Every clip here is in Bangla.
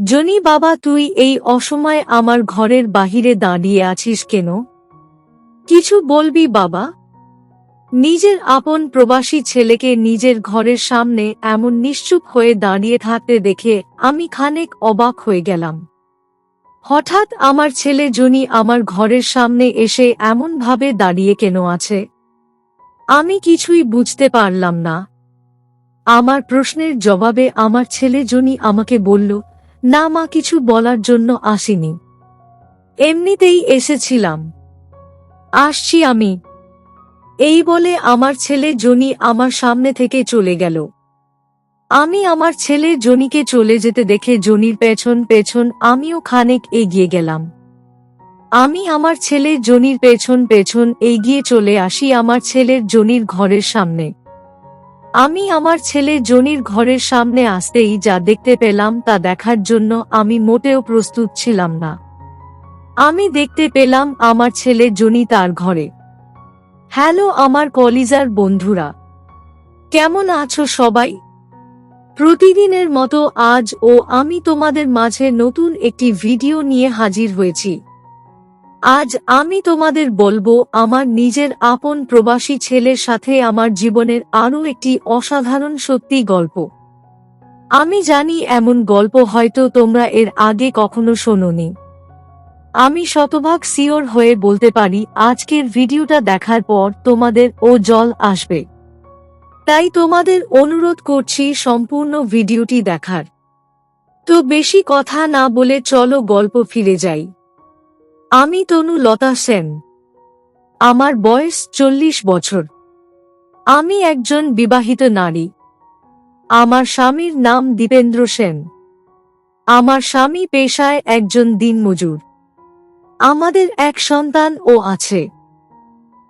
জনি বাবা, তুই এই অসময়ে আমার ঘরের বাহিরে দাঁড়িয়ে আছিস কেন? কিছু বলবি বাবা? নিজের আপন প্রবাসী ছেলেকে নিজের ঘরের সামনে এমন নিশ্চুপ হয়ে দাঁড়িয়ে থাকতে দেখে আমি খানিক অবাক হয়ে গেলাম। হঠাৎ আমার ছেলে জনি আমার ঘরের সামনে এসে এমনভাবে দাঁড়িয়ে কেন আছে? আমি কিছুই বুঝতে পারলাম না। আমার প্রশ্নের জবাবে আমার ছেলে জনি আমাকে বলল, না মা, কিছু বলার জন্য আসিনি, এমনিতেই এসেছিলাম, আসছি আমি। এই বলে আমার ছেলে জনি আমার সামনে থেকে চলে গেল। আমি আমার ছেলে জনিকে চলে যেতে দেখে জনির পেছন পেছন আমিও খানিক এগিয়ে গেলাম। আমি আমার ছেলে জনির পেছন পেছন এগিয়ে চলে আসি আমার ছেলের জনির ঘরের সামনে। আমি আমার ছেলে জনির ঘরের সামনে আসতেই যা দেখতে পেলাম তা দেখার জন্য আমি মোটেও প্রস্তুত ছিলাম না। আমি দেখতে পেলাম আমার ছেলে জনি তার ঘরে। হ্যালো আমার কলিজার বন্ধুরা, কেমন আছো সবাই? প্রতিদিনের মতো আজও আমি তোমাদের মাঝে নতুন একটি ভিডিও নিয়ে হাজির হয়েছি। আজ আমি তোমাদের বলবো আমার নিজের আপন প্রবাসী ছেলের সাথে আমার জীবনের আরও একটি অসাধারণ সত্যি গল্প। আমি জানি এমন গল্প হয়তো তোমরা এর আগে কখনো শোনোনি। আমি শতভাগ সিওর হয়ে বলতে পারি আজকের ভিডিওটা দেখার পর তোমাদের জল আসবে। তাই তোমাদের অনুরোধ করছি সম্পূর্ণ ভিডিওটি দেখার। তো বেশি কথা না বলে চলো গল্প ফিরে যাই। আমি তনু লতা সেন। আমার বয়স 40 বছর। আমি একজন বিবাহিত নারী। আমার স্বামীর নাম দীপেন্দ্র সেন। আমার স্বামী পেশায় একজন দিনমজুর। আমাদের এক সন্তান আছে।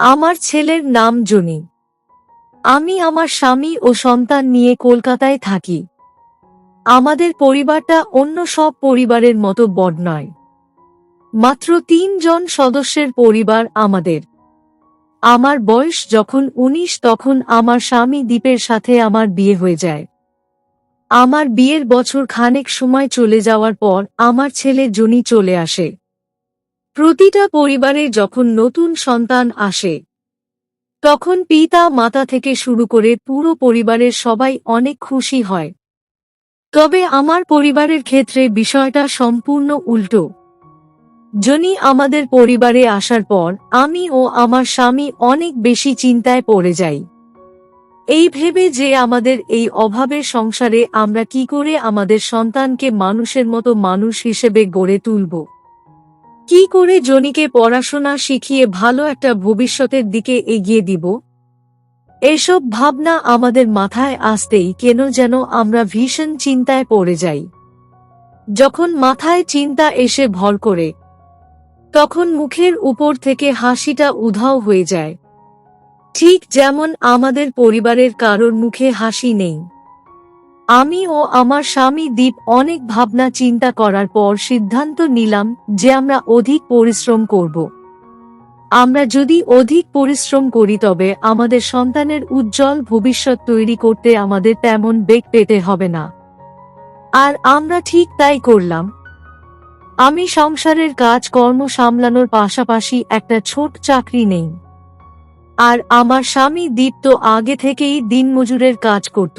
আমার ছেলের নাম জনি। আমি আমার স্বামী ও সন্তান নিয়ে কলকাতায় থাকি। আমাদের পরিবারটা অন্য সব পরিবারের মতো বড় নয়। মাত্র 3 জন সদস্যের পরিবার আমাদের। আমার বয়স যখন 19 তখন আমার স্বামী দীপের সাথে আমার বিয়ে হয়ে যায়। আমার বিয়ের বছর খানেক সময় চলে যাওয়ার পর আমার ছেলে জনি চলে আসে। প্রতিটা পরিবারে যখন নতুন সন্তান আসে তখন পিতা মাতা থেকে শুরু করে পুরো পরিবারের সবাই অনেক খুশি হয়। তবে আমার পরিবারের ক্ষেত্রে বিষয়টা সম্পূর্ণ উল্টো। জনি আমাদের পরিবারে আসার পর আমি ও আমার স্বামী অনেক বেশি চিন্তায় পড়ে যাই, এই ভেবে যে আমাদের এই অভাবের সংসারে আমরা কি করে আমাদের সন্তানকে মানুষের মতো মানুষ হিসেবে গড়ে তুলব, কি করে জনিকে পড়াশোনা শিখিয়ে ভালো একটা ভবিষ্যতের দিকে এগিয়ে দিব। এসব ভাবনা আমাদের মাথায় আসতেই কেন যেন আমরা ভীষণ চিন্তায় পড়ে যাই। যখন মাথায় চিন্তা এসে ভর করে তখন মুখের উপর থেকে হাসিটা উধাও হয়ে যায়। ঠিক যেমন আমাদের পরিবারের কারোর মুখে হাসি নেই। আমি ও আমার স্বামী দীপ অনেক ভাবনা চিন্তা করার পর সিদ্ধান্ত নিলাম যে আমরা অধিক পরিশ্রম করব। আমরা যদি অধিক পরিশ্রম করি তবে আমাদের সন্তানের উজ্জ্বল ভবিষ্যৎ তৈরি করতে আমাদের তেমন বেগ পেতে হবে না। আর আমরা ঠিক তাই করলাম। আমি সংসারের কাজ কর্ম সামলানোর পাশাপাশি একটা ছোট চাকরি নেই। আর আমার স্বামী দীপ তো আগে থেকেই দিনমজুরের কাজ করত।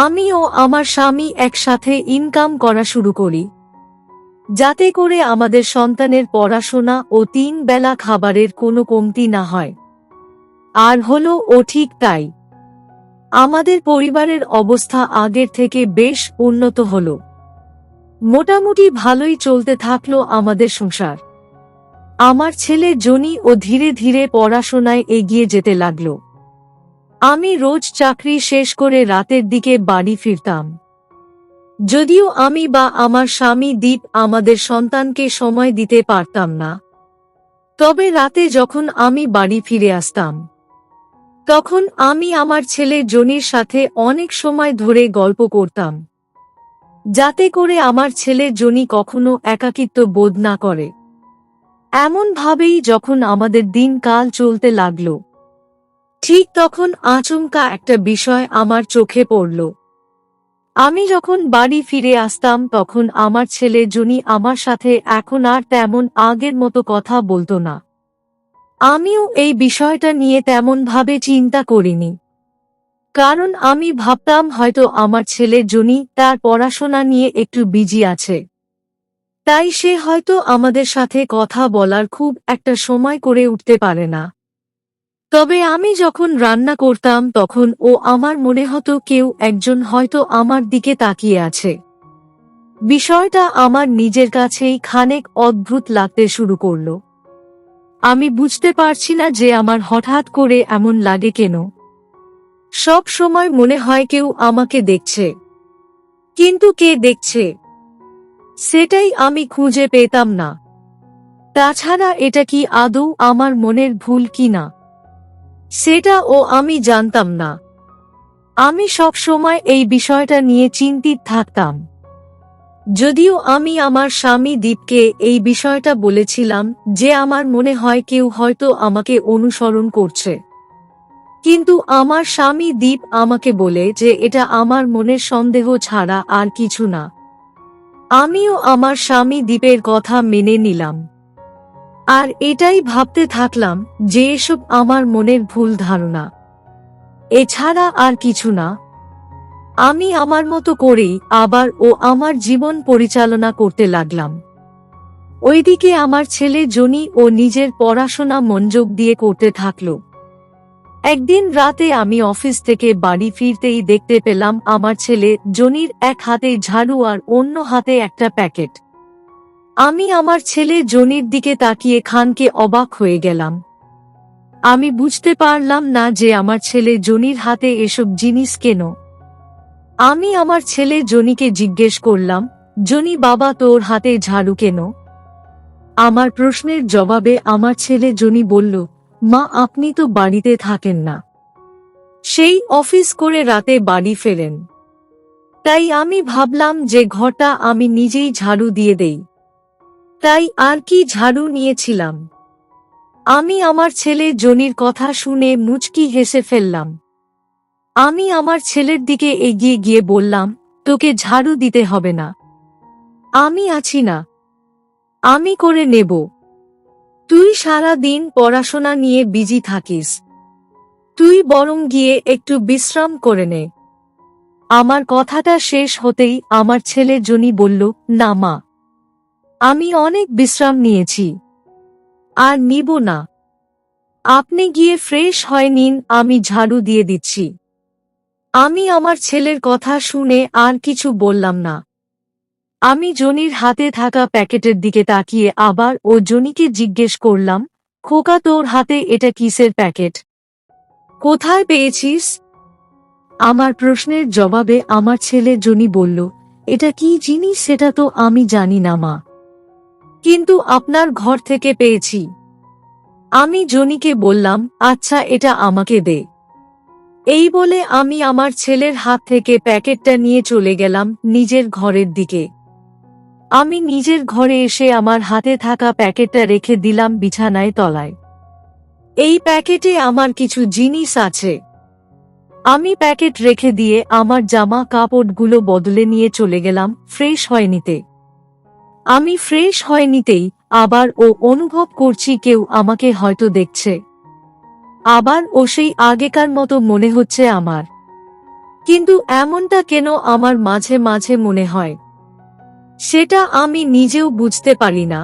আমি ও আমার স্বামী একসাথে ইনকাম করা শুরু করি, যাতে করে আমাদের সন্তানের পড়াশোনা ও 3 বেলা খাবারের কোনো কমতি না হয়। আর হলো ঠিক তাই। আমাদের পরিবারের অবস্থা আগের থেকে বেশ উন্নত হলো। মোটামুটি ভালোই চলতে থাকলো আমাদের সংসার। আমার ছেলে জনি ধীরে ধীরে পড়াশোনায় এগিয়ে যেতে লাগলো। আমি রোজ চাকরি শেষ করে রাতের দিকে বাড়ি ফিরতাম। যদিও আমি বা আমার স্বামী দীপ আমাদের সন্তানকে সময় দিতে পারতাম না, তবে রাতে যখন আমি বাড়ি ফিরে আসতাম তখন আমি আমার ছেলে জনির সাথে অনেক সময় ধরে গল্প করতাম, যাতে করে আমার ছেলে জনি কখনো একাকিত্ব বোধ না করে। এমনভাবেই যখন আমাদের দিনকাল চলতে লাগলো, ঠিক তখন আচমকা একটা বিষয় আমার চোখে পড়ল। আমি যখন বাড়ি ফিরে আসতাম তখন আমার ছেলে জনি আমার সাথে এখন আর তেমন আগের মতো কথা বলতো না। আমিও এই বিষয়টা নিয়ে তেমন ভাবে চিন্তা করিনি, কারণ আমি ভাবতাম হয়তো আমার ছেলে জনি তার পড়াশোনা নিয়ে একটু বিজি আছে, তাই সে হয়তো আমাদের সাথে কথা বলার খুব একটা সময় করে উঠতে পারে না। তবে আমি যখন রান্না করতাম তখন আমার মনে হতো কেউ একজন হয়তো আমার দিকে তাকিয়ে আছে। বিষয়টা আমার নিজের কাছেই খানিক অদ্ভুত লাগতে শুরু করলো। আমি বুঝতে পারছি না যে আমার হঠাৎ করে এমন লাগে কেন। সব সময় মনে হয় কেউ আমাকে দেখছে, কিন্তু কে দেখছে সেটাই আমি খুঁজে পেতাম না। তাছাড়া এটা কি আদৌ আমার মনের ভুল কিনা সেটাও আমি জানতাম না। আমি সব সময় এই বিষয়টা নিয়ে চিন্তিত থাকতাম। যদিও আমি আমার স্বামী দীপকে এই বিষয়টা বলেছিলাম যে আমার মনে হয় কেউ হয়তো আমাকে অনুসরণ করছে, কিন্তু আমার স্বামী দীপ আমাকে বলে যে এটা আমার মনের সন্দেহ ছাড়া আর কিছু না। আমিও আমার স্বামী দীপের কথা মেনে নিলাম, আর এটাই ভাবতে থাকলাম যে এসব আমার মনের ভুল ধারণা, এছাড়া আর কিছু না। আমি আমার মতো করেই আবার আমার জীবন পরিচালনা করতে লাগলাম। ওইদিকে আমার ছেলে জনি নিজের পড়াশোনা মনোযোগ দিয়ে করতে থাকলো। একদিন রাতে আমি অফিস থেকে বাড়ি ফিরতেই দেখতে পেলাম আমার ছেলে জনির এক হাতে ঝাড়ু আর অন্য হাতে একটা প্যাকেট। আমি আমার ছেলে জনির দিকে তাকিয়ে খানকে অবাক হয়ে গেলাম। আমি বুঝতে পারলাম না যে আমার ছেলে জনির হাতে এসব জিনিস কেন। আমি আমার ছেলে জনিকে জিজ্ঞেস করলাম, জনি বাবা তোর হাতে ঝাড়ু কেন? আমার প্রশ্নের জবাবে আমার ছেলে জনি বলল, মা আপনি তো বাড়িতে থাকেন না, সেই অফিস করে রাতে বাড়ি ফেরেন, তাই আমি ভাবলাম যে ঘরটা আমি নিজেই ঝাড়ু দিয়ে দেই, তাই আর কি ঝাড়ু নিয়েছিলাম। আমি আমার ছেলে জনির কথা শুনে মুচকি হেসে ফেললাম। আমি আমার ছেলের দিকে এগিয়ে গিয়ে বললাম, তোকে ঝাড়ু দিতে হবে না, আমি আছি না, আমি করে নেব। তুই সারা দিন পড়াশোনা নিয়ে বিজি থাকিস, তুই বরং গিয়ে একটু বিশ্রাম করে নে। আমার কথাটা শেষ হতেই আমার ছেলে জনি বলল, না মা, আমি অনেক বিশ্রাম নিয়েছি, আর নিব না। আপনি গিয়ে ফ্রেশ হয়ে নিন, আমি ঝাড়ু দিয়ে দিচ্ছি। আমি আমার ছেলের কথা শুনে আর কিছু বললাম না। আমি জনির হাতে থাকা প্যাকেটের দিকে তাকিয়ে আবার জনিকে জিজ্ঞেস করলাম, খোকা তোর হাতে এটা কিসের প্যাকেট? কোথায় পেয়েছিস? আমার প্রশ্নের জবাবে আমার ছেলে জনি বলল, এটা কি জিনিস সেটা তো আমি জানি না মা, কিন্তু আপনার ঘর থেকে পেয়েছি। আমি জনিকে বললাম, আচ্ছা এটা আমাকে দে। এই বলে আমি আমার ছেলের হাত থেকে প্যাকেটটা নিয়ে চলে গেলাম নিজের ঘরের দিকে। আমি নিজের ঘরে এসে আমার হাতে থাকা প্যাকেটটা রেখে দিলাম বিছানায় তলায়। এই প্যাকেটে আমার কিছু জিনিস আছে। আমি প্যাকেট রেখে দিয়ে আমার জামা কাপড়গুলো বদলে নিয়ে চলে গেলাম ফ্রেশ হয়ে নিতে। আমি ফ্রেশ হয়ে নিতেই আবার অনুভব করছি কেউ আমাকে হয়তো দেখছে। আবার সেই আগেকার মতো মনে হচ্ছে আমার, কিন্তু এমনটা কেন আমার মাঝে মাঝে মনে হয় সেটা আমি নিজেও বুঝতে পারি না।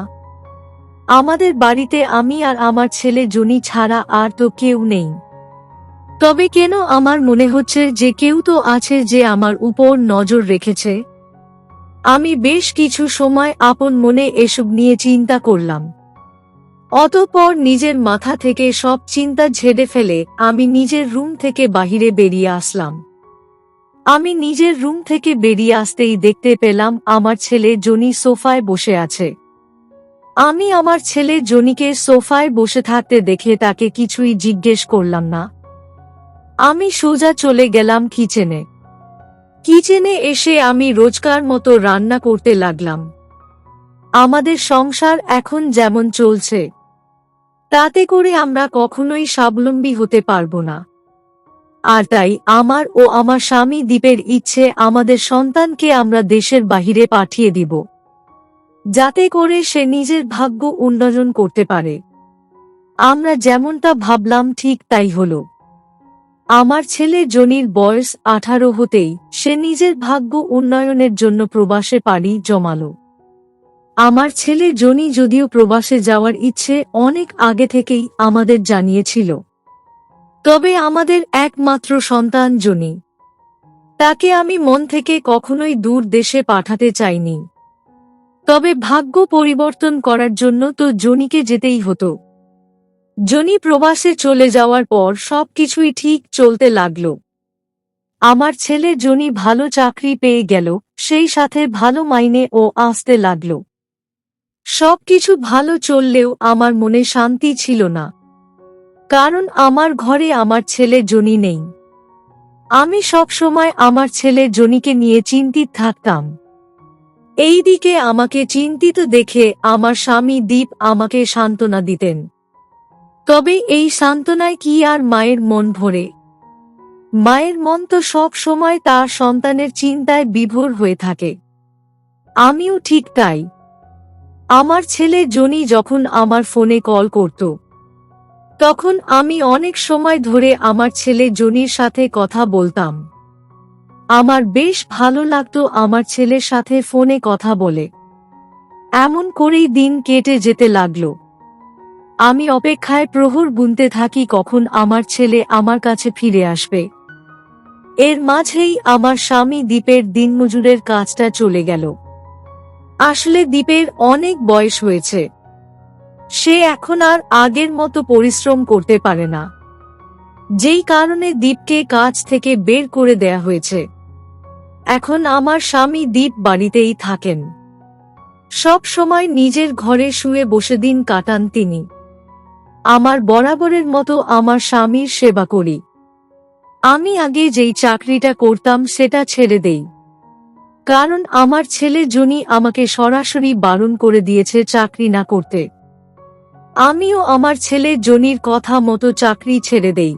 আমাদের বাড়িতে আমি আর আমার ছেলে জনি ছাড়া আর তো কেউ নেই, তবে কেন আমার মনে হচ্ছে যে কেউ তো আছে যে আমার উপর নজর রেখেছে। আমি বেশ কিছু সময় আপন মনে এসব নিয়ে চিন্তা করলাম। অতঃপর নিজের মাথা থেকে সব চিন্তা ঝেড়ে ফেলে আমি নিজের রুম থেকে বাহিরে বেরিয়ে আসলাম। আমি নিজের রুম থেকে বেরিয়ে আসতেই দেখতে পেলাম আমার ছেলে জনি সোফায় বসে আছে। আমি আমার ছেলে জনিকে সোফায় বসে থাকতে দেখে তাকে কিছুই জিজ্ঞেস করলাম না। আমি সোজা চলে গেলাম কিচেনে। কিচেনে এসে আমি রোজকার মতো রান্না করতে লাগলাম। আমাদের সংসার এখন যেমন চলছে তাতে করে আমরা কখনোই স্বাবলম্বী হতে পারবো না। আর তাই আমার ও আমার স্বামী দীপের ইচ্ছে আমাদের সন্তানকে আমরা দেশের বাহিরে পাঠিয়ে দিব, যাতে করে সে নিজের ভাগ্য উন্নয়ন করতে পারে। আমরা যেমনটা ভাবলাম ঠিক তাই হলো। আমার ছেলে জনির বয়স 18 হতেই সে নিজের ভাগ্য উন্নয়নের জন্য প্রবাসে পাড়ি জমালো। আমার ছেলে জনি যদিও প্রবাসে যাওয়ার ইচ্ছে অনেক আগে থেকেই আমাদের জানিয়েছিল, তবে আমাদের একমাত্র সন্তান জনি, তাকে আমি মন থেকে কখনোই দূর দেশে পাঠাতে চাইনি। তবে ভাগ্য পরিবর্তন করার জন্য তো জনিকে যেতেই হতো। জনি প্রবাসে চলে যাওয়ার পর সবকিছুই ঠিক চলতে লাগলো। আমার ছেলে জনি ভালো চাকরি পেয়ে গেল, সেই সাথে ভালো মাইনে ও আসতে লাগলো। সবকিছু ভালো চললেও আমার মনে শান্তি ছিল না, কারণ আমার ঘরে আমার ছেলে জনি নেই। আমি সব সময় আমার ছেলে জনিকে নিয়ে চিন্তিত থাকতাম। এইদিকে আমাকে চিন্তিত দেখে আমার স্বামী দীপ আমাকে সান্ত্বনা দিতেন। তবে এই সান্ত্বনায় কি আর মায়ের মন ভরে? মায়ের মন তো সব সময় তার সন্তানের চিন্তায় বিভোর হয়ে থাকে। আমিও ঠিক তাই। আমার ছেলে জনি যখন আমার ফোনে কল করত, তখন আমি অনেক সময় ধরে আমার ছেলে জনির সাথে কথা বলতাম। আমার বেশ ভালো লাগতো আমার ছেলের সাথে ফোনে কথা বলে। এমন করেই দিন কেটে যেতে লাগলো। আমি অপেক্ষায় প্রহর গুনতে থাকি কখন আমার ছেলে আমার কাছে ফিরে আসবে। এর মাঝেই আমার স্বামী দীপের দিনমজুরের কাজটা চলে গেল। আসলে দীপের অনেক বয়স হয়েছে, সে এখন আর আগের মতো পরিশ্রম করতে পারে না, যেই কারণে দীপকে কাজ থেকে বের করে দেয়া হয়েছে। এখন আমার স্বামী দীপ বাড়িতেই থাকেন। সব সময় নিজের ঘরে শুয়ে বসে দিন কাটান তিনি। আমার বরাবরের মতো আমার স্বামীর সেবা করি। আমি আগে যেই চাকরিটা করতাম সেটা ছেড়ে দেই, কারণ আমার ছেলে জনি আমাকে সরাসরি বারণ করে দিয়েছে চাকরি না করতে। আমিও আমার ছেলে জনির কথা মতো চাকরি ছেড়ে দেই।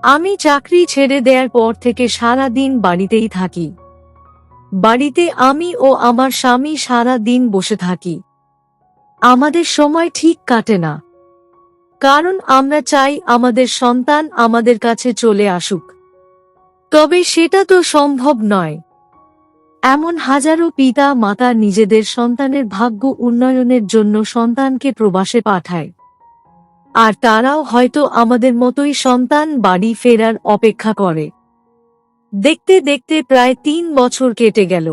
আমি চাকরি ছেড়ে দেওয়ার পর থেকে সারা দিন বাড়িতেই থাকি। বাড়িতে আমি ও আমার স্বামী সারা দিন বসে থাকি। আমাদের সময় ঠিক কাটে না, কারণ আমরা চাই আমাদের সন্তান আমাদের কাছে চলে আসুক। তবে সেটা তো সম্ভব নয়। এমন হাজারো পিতা মাতা নিজেদের সন্তানের ভাগ্য উন্নয়নের জন্য সন্তানকে প্রবাসে পাঠায়, আর তারাও হয়তো আমাদের মতোই সন্তান বাড়ি ফেরার অপেক্ষা করে। দেখতে দেখতে প্রায় 3 বছর কেটে গেল।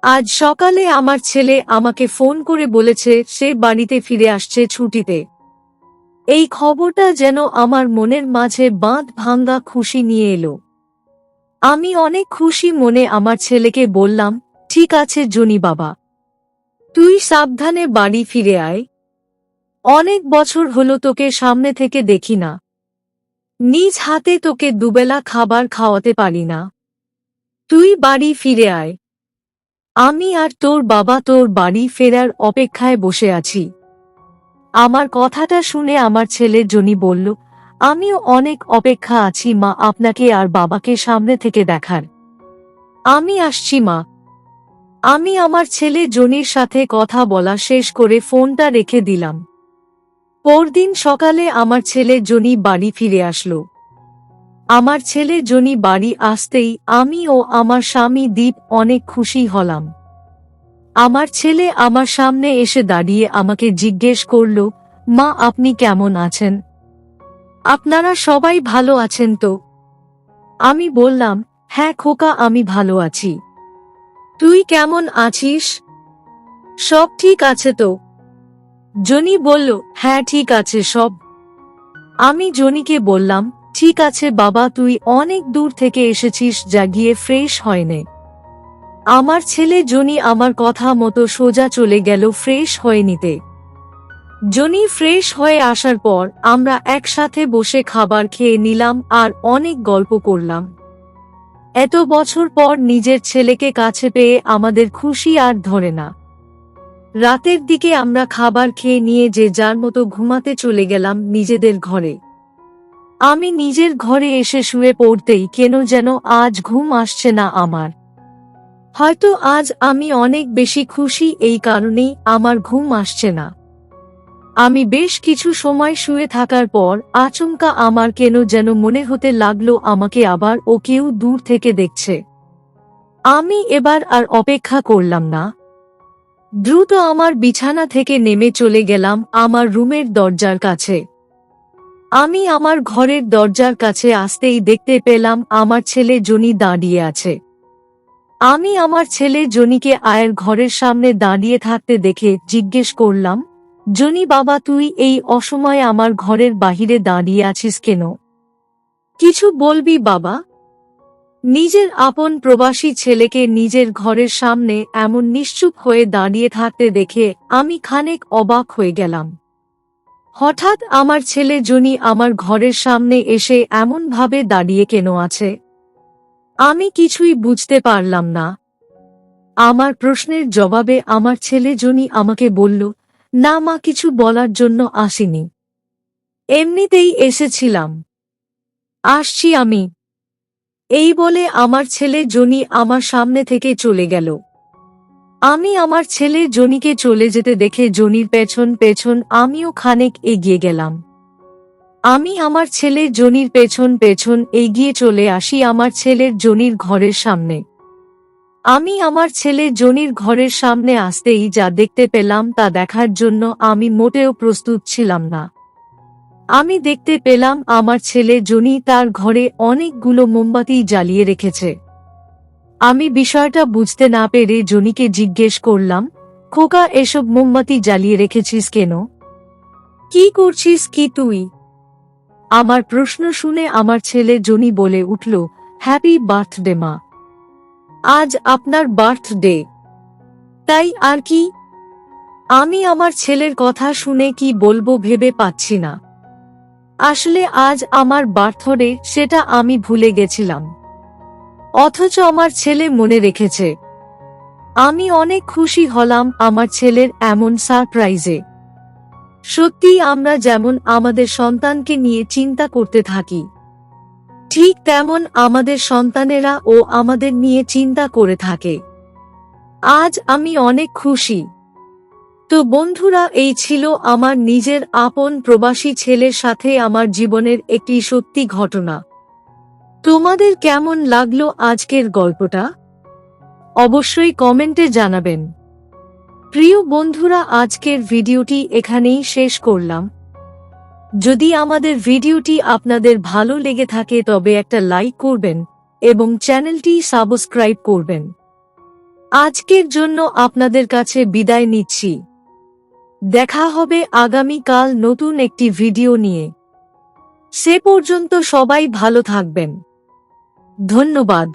আজ সকালে আমার ছেলে আমাকে ফোন করে বলেছে সে বাড়িতে ফিরে আসছে ছুটিতে। এই খবরটা যেন আমার মনের মাঝে বাঁধ ভাঙ্গা খুশি নিয়ে এলো। আমি অনেক খুশি মনে আমার ছেলেকে বললাম, ঠিক আছে জনি বাবা, তুই সাবধানে বাড়ি ফিরে আয়। অনেক বছর হলো তোকে সামনে থেকে দেখি না, নিজ হাতে তোকে দুবেলা খাবার খাওয়াতে পারি না। তুই বাড়ি ফিরে আয়। আমি আর তোর বাবা তোর বাড়ি ফেরার অপেক্ষায় বসে আছি। আমার কথাটা শুনে আমার ছেলে জনি বলল, আমিও অনেক অপেক্ষা আছি মা, আপনাকে আর বাবাকে সামনে থেকে দেখার। আমি আসছি মা। আমি আমার ছেলে জনির সাথে কথা বলা শেষ করে ফোনটা রেখে দিলাম। পরদিন সকালে আমার ছেলে জনি বাড়ি ফিরে আসলো। আমার ছেলে জনি বাড়ি আসতেই আমি ও আমার স্বামী দীপ অনেক খুশি হলাম। আমার ছেলে আমার সামনে এসে দাঁড়িয়ে আমাকে জিজ্ঞেস করল, মা আপনি কেমন আছেন? আপনারা সবাই ভালো আছেন তো? আমি বললাম, হ্যাঁ খোকা আমি ভালো আছি। তুই কেমন আছিস? সব ঠিক আছে তো? জনি বলল, হ্যাঁ ঠিক আছে সব। আমি জনিকে বললাম, ঠিক আছে বাবা, তুই অনেক দূর থেকে এসেছিস, যা গিয়ে ফ্রেশ হয় নে। আমার ছেলে জনি আমার কথা মতো সোজা চলে গেল ফ্রেশ হয়ে নিতে। জনি ফ্রেশ হয়ে আসার পর আমরা একসাথে বসে খাবার খেয়ে নিলাম আর অনেক গল্প করলাম। এত বছর পর নিজের ছেলেকে কাছে পেয়ে আমাদের খুশি আর ধরে না। রাতের দিকে আমরা খাবার খেয়ে নিয়ে যে যার মতো ঘুমাতে চলে গেলাম নিজেদের ঘরে। আমি নিজের ঘরে এসে শুয়ে পড়তেই কেন যেন আজ ঘুম আসছে না আমার। হয়তো আজ আমি অনেক বেশি খুশি, এই কারণেই আমার ঘুম আসছে না। আমি বেশ কিছু সময় শুয়ে থাকার পর আচমকা আমার কেন যেন মনে হতে লাগলো আমাকে আবার ও কেউ দূর থেকে দেখছে। আমি এবার আর অপেক্ষা করলাম না, দ্রুত আমার বিছানা থেকে নেমে চলে গেলাম আমার রুমের দরজার কাছে। আমি আমার ঘরের দরজার কাছে আসতেই দেখতে পেলাম আমার ছেলে জনি দাঁড়িয়ে আছে। আমি আমার ছেলে জনিকে আয়ের ঘরের সামনে দাঁড়িয়ে থাকতে দেখে জিজ্ঞেস করলাম, জনি বাবা, তুই এই অসময়ে আমার ঘরের বাহিরে দাঁড়িয়ে আছিস কেন? কিছু বলবি বাবা? নিজের আপন প্রবাসী ছেলেকে নিজের ঘরের সামনে এমন নিশ্চুপ হয়ে দাঁড়িয়ে থাকতে দেখে আমি খানিক অবাক হয়ে গেলাম। হঠাৎ আমার ছেলে জনি আমার ঘরের সামনে এসে এমনভাবে দাঁড়িয়ে কেন আছে? আমি কিছুই বুঝতে পারলাম না। আমার প্রশ্নের জবাবে আমার ছেলে জনি আমাকে বলল, না মা, কিছু বলার জন্য আসিনি, এমনিতেই এসেছিলাম, আসছি আমি। এই বলে আমার ছেলে জনি আমার সামনে থেকে চলে গেল। আমি আমার ছেলে জনিকে চলে যেতে দেখে জনির পেছন পেছন আমিও খানিক এগিয়ে গেলাম। আমি আমার ছেলে জনির পেছন পেছন এগিয়ে চলে আসি আমার ছেলের জনির ঘরের সামনে। আমি আমার ছেলে জনির ঘরের সামনে আসতেই যা দেখতে পেলাম তা দেখার জন্য আমি মোটেও প্রস্তুত ছিলাম না। আমি দেখতে পেলাম আমার ছেলে জনি তার ঘরে অনেকগুলো মোমবাতি জ্বালিয়ে রেখেছে। আমি বিষয়টা বুঝতে না পেরে জনিকে জিজ্ঞেস করলাম, খোকা, এসব মোমবাতি জ্বালিয়ে রেখেছিস কেন? কি করছিস কি তুই? আমার প্রশ্ন শুনে আমার ছেলে জনি বলে উঠল, হ্যাপি বার্থডে মা, আজ আপনার বার্থডে। তাই আর কি? আমি আমার ছেলের কথা শুনে কি বলবো ভেবে পাচ্ছি না। আসলে আজ আমার বার্থডে, সেটা আমি ভুলে গেছিলাম, অথচ আমার ছেলে মনে রেখেছে। আমি অনেক খুশি হলাম আমার ছেলের এমন সারপ্রাইজে। সত্যি আমরা যেমন আমাদের সন্তানকে নিয়ে চিন্তা করতে থাকি, ঠিক তেমন আমাদের সন্তানেরা ও আমাদের নিয়ে চিন্তা করে থাকে। আজ আমি অনেক খুশি। তো বন্ধুরা, এই ছিল আমার নিজের আপন প্রবাসী ছেলের সাথে আমার জীবনের একটি সত্যি ঘটনা। তোমাদের কেমন লাগলো আজকের গল্পটা? অবশ্যই কমেন্টে জানাবেন। প্রিয় বন্ধুরা, আজকের ভিডিওটি এখানেই শেষ করলাম। যদি আমাদের ভিডিওটি আপনাদের ভালো লেগে থাকে তবে একটা লাইক করবেন এবং চ্যানেলটি সাবস্ক্রাইব করবেন। আজকের জন্য আপনাদের কাছে বিদায় নিচ্ছি। দেখা হবে আগামীকাল নতুন একটি ভিডিও নিয়ে। সে পর্যন্ত সবাই ভালো থাকবেন। ধন্যবাদ।